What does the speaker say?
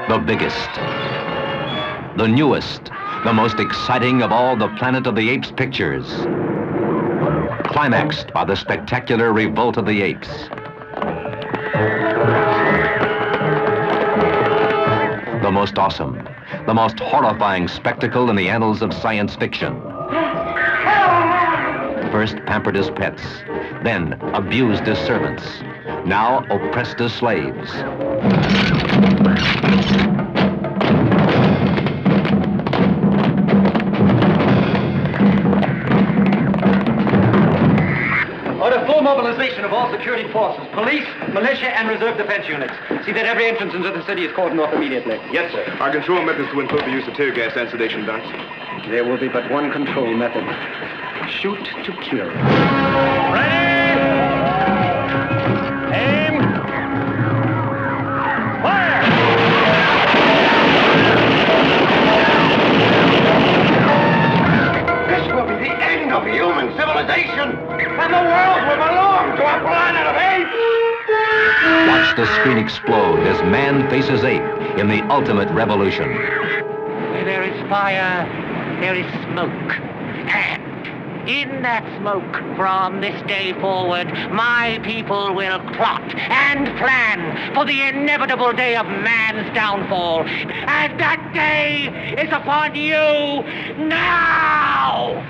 the biggest, the newest, the most exciting of all the Planet of the Apes pictures. Climaxed by the spectacular Revolt of the Apes. The most awesome, the most horrifying spectacle in the annals of science fiction. First pampered as pets, then abused as servants, now oppressed as slaves. Order full mobilization of all security forces, police, militia, and reserve defense units. See that every entrance into the city is cordoned off immediately. Yes, sir. Our control methods to include the use of tear gas and sedation darts. There will be but one control method. Shoot to kill. Ready! Aim! Fire! This will be the end of human civilization, and the world will belong to a planet of apes! Watch the screen explode as man faces ape in the ultimate revolution. Where there is fire, there is smoke. And in that smoke, from this day forward, my people will plot and plan for the inevitable day of man's downfall. And that day is upon you now!